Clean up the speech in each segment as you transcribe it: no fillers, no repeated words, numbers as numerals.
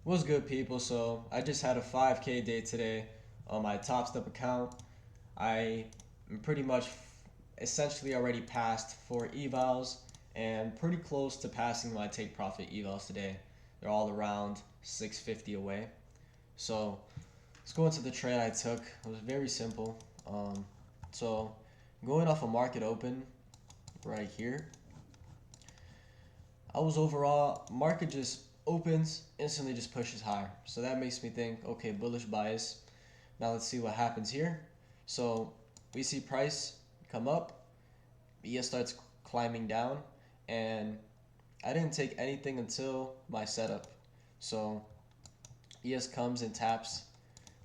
What's good, people? So I just had a 5K day today on my TOPSTEP account. I am pretty much essentially already passed 4 evals and pretty close to passing my take profit evals today. They're all around 650 away. So let's go into the trade I took. It was very simple. So going off a market open right here, I was overall market just opens, instantly just pushes higher. So that makes me think, okay, bullish bias. Now let's see what happens here. So we see price come up, ES starts climbing down, and I didn't take anything until my setup. So ES comes and taps.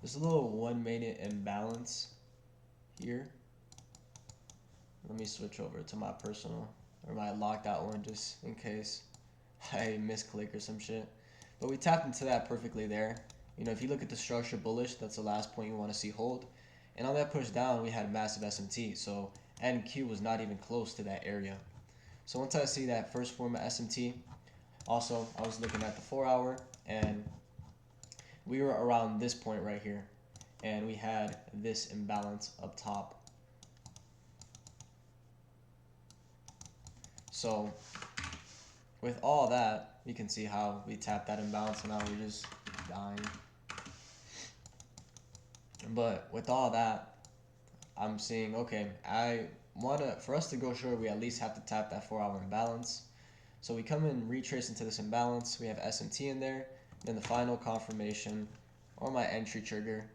There's a little 1 minute imbalance here. Let me switch over to my personal or my locked out one just in case I misclick or some shit. But we tapped into that perfectly there. You know, if you look at the structure bullish, that's the last point you want to see hold. And on that push down, we had massive SMT. So NQ was not even close to that area. So once I see that first form of SMT, also I was looking at the 4 hour and we were around this point right here. And we had this imbalance up top. So with all that, you can see how we tapped that imbalance and now we're just dying. But with all that, I'm seeing, okay, for us to go short, we at least have to tap that 4 hour imbalance. So we come and retrace into this imbalance. We have SMT in there. Then the final confirmation or my entry trigger,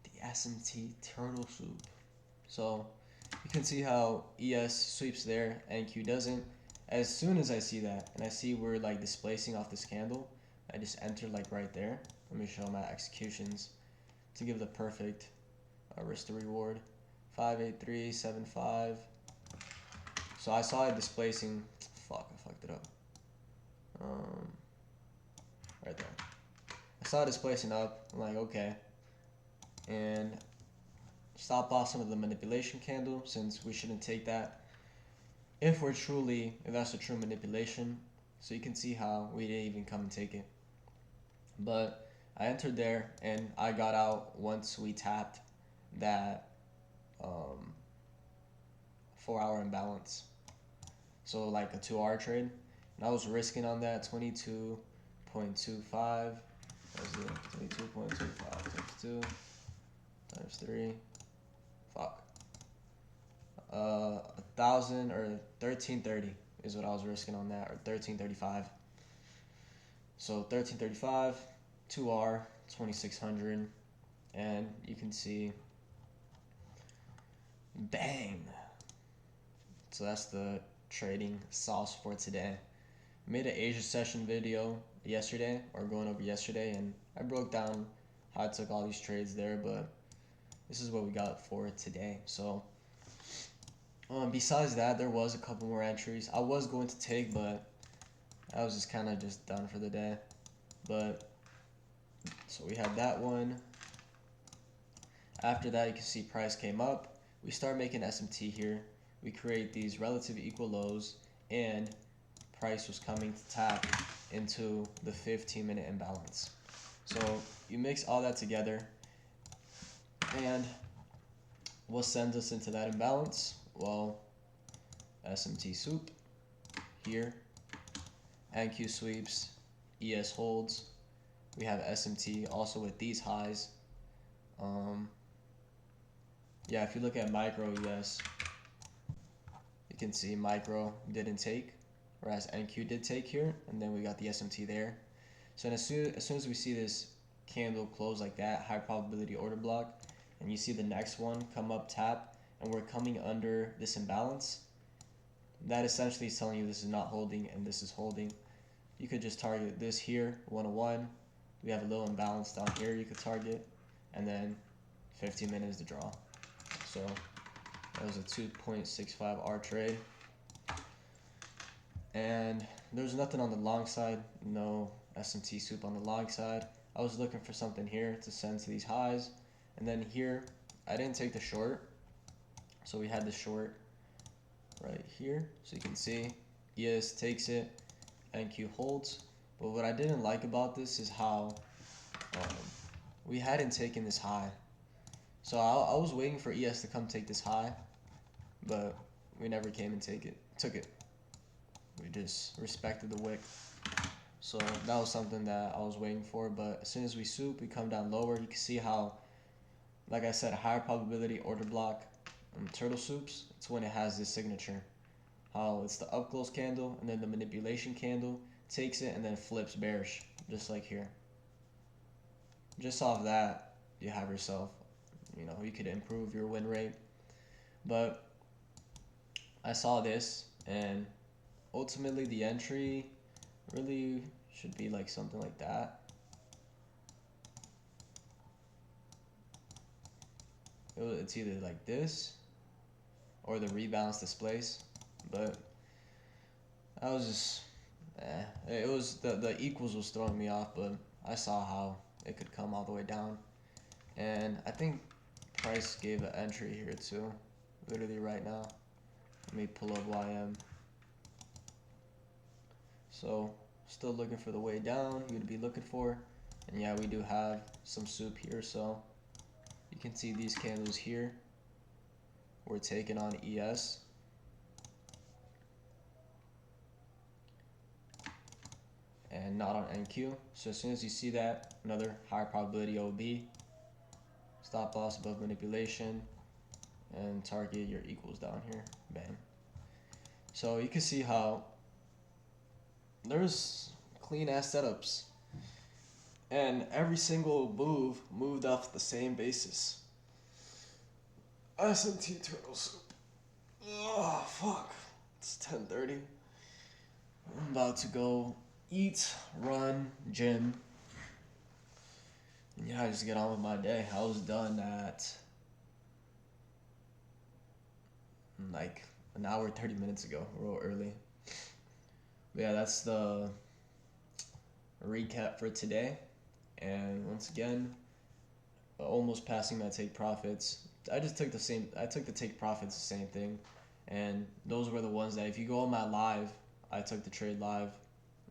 the SMT turtle soup. So you can see how ES sweeps there, NQ doesn't. As soon as I see that, and I see we're like displacing off this candle, I just enter like right there. Let me show my executions to give the perfect risk to reward. 58375. So I saw it displacing. Fuck, I fucked it up. Right there. I saw it displacing up. I'm like, okay. And stop loss of the manipulation candle, since we shouldn't take that if that's a true manipulation. So you can see how we didn't even come and take it. But I entered there and I got out once we tapped that 4 hour imbalance. So like a 2 hour trade. And I was risking on that 22.25. That was it. 22.25 times 2 times 3. Fuck. 1,000 or 1330 is what I was risking on that, or 1335. So 1335, 2R, 2600, and you can see, bang. So that's the trading sauce for today. I made an Asia session video yesterday, or going over yesterday, and I broke down how I took all these trades there, but this is what we got for today. So besides that, there was a couple more entries I was going to take, but I was just kind of just done for the day. But so we had that one. After that, you can see price came up. We start making SMT here. We create these relative equal lows, and price was coming to tap into the 15-minute imbalance. So you mix all that together, and what sends us into that imbalance? Well, SMT soup here, NQ sweeps, ES holds. We have SMT also with these highs. Yeah, if you look at micro ES, you can see micro didn't take, whereas NQ did take here, and then we got the SMT there. So as soon as we see this candle close like that, high probability order block, and you see the next one come up, tap, and we're coming under this imbalance, that essentially is telling you this is not holding and this is holding. You could just target this here, 101. We have a little imbalance down here you could target, and then 15 minutes to draw. So that was a 2.65 R trade. And there's nothing on the long side, no SMT soup on the long side. I was looking for something here to send to these highs. And then here, I didn't take the short. So we had the short right here. So you can see ES takes it, NQ holds. But what I didn't like about this is how um, we hadn't taken this high. So I was waiting for ES to come take this high, but we never came and took it. We just respected the wick. So that was something that I was waiting for. But as soon as we soup, we come down lower. You can see how, like I said, a higher probability order block turtle soups. It's when it has this signature. How it's the up close candle and then the manipulation candle takes it and then flips bearish, just like here. Just off that, you have yourself, you could improve your win rate. But I saw this, and ultimately the entry really should be like something like that. It's either like this or the rebalance displace, but I was just, it was the equals was throwing me off, but I saw how it could come all the way down, and I think price gave an entry here too, literally right now. Let me pull up YM. So still looking for the way down you'd be looking for, and yeah, we do have some soup here. So you can see these candles here, we're taking on ES. And not on NQ. So as soon as you see that, another higher probability OB, stop loss above manipulation, and target your equals down here. Bam. So you can see how there's clean ass setups, and every single move moved off the same basis. SMT turtles. Oh fuck. It's 10:30. I'm about to go eat, run, gym. And yeah, I just get on with my day. I was done at like an hour 30 minutes ago, real early. But yeah, that's the recap for today. And once again, almost passing my take profits. I took the take profits, the same thing. And those were the ones that if you go on my live, I took the trade live.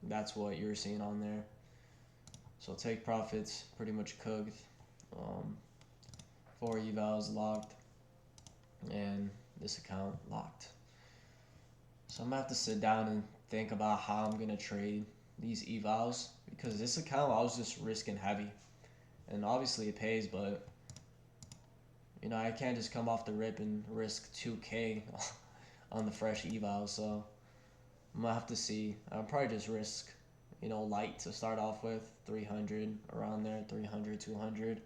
That's what you're seeing on there. So take profits pretty much cooked. 4 evals locked, and this account locked. So I'm gonna have to sit down and think about how I'm gonna trade these evals, because this account I was just risking heavy, and obviously it pays, but I can't just come off the rip and risk 2K on the fresh eval. So I'm gonna have to see. I'll probably just risk, light to start off with, 300 around there, 300, 200,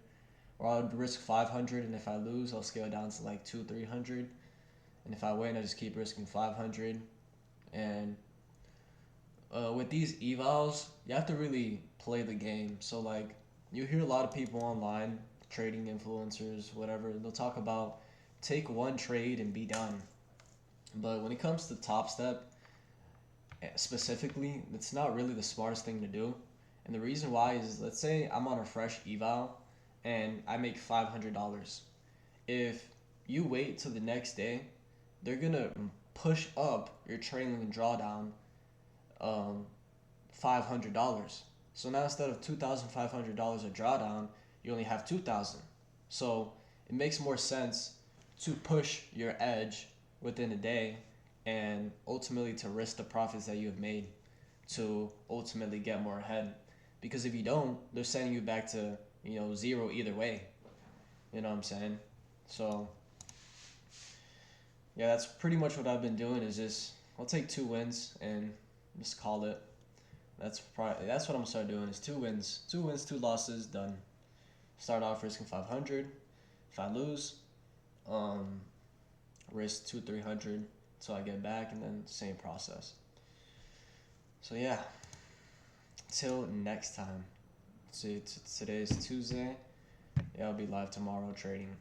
or I'll risk 500, and if I lose, I'll scale down to like 300, and if I win, I just keep risking 500. And with these evals, you have to really play the game. So like, you hear a lot of people online, trading influencers, whatever, they'll talk about take one trade and be done. But when it comes to TOPSTEP, specifically, it's not really the smartest thing to do. And the reason why is, let's say I'm on a fresh eval and I make $500. If you wait till the next day, they're gonna push up your trailing drawdown $500. So now instead of $2,500 a drawdown, you only have $2,000. So it makes more sense to push your edge within a day and ultimately to risk the profits that you have made to ultimately get more ahead. Because if you don't, they're sending you back to, zero either way. You know what I'm saying? So yeah, that's pretty much what I've been doing, is just I'll take 2 wins and just call it. That's what I'm gonna start doing, is 2 wins, 2 losses, done. Start off risking 500. If I lose, risk 200-300 until I get back, and then same process. So yeah, till next time. See, today's Tuesday. Yeah, I'll be live tomorrow trading.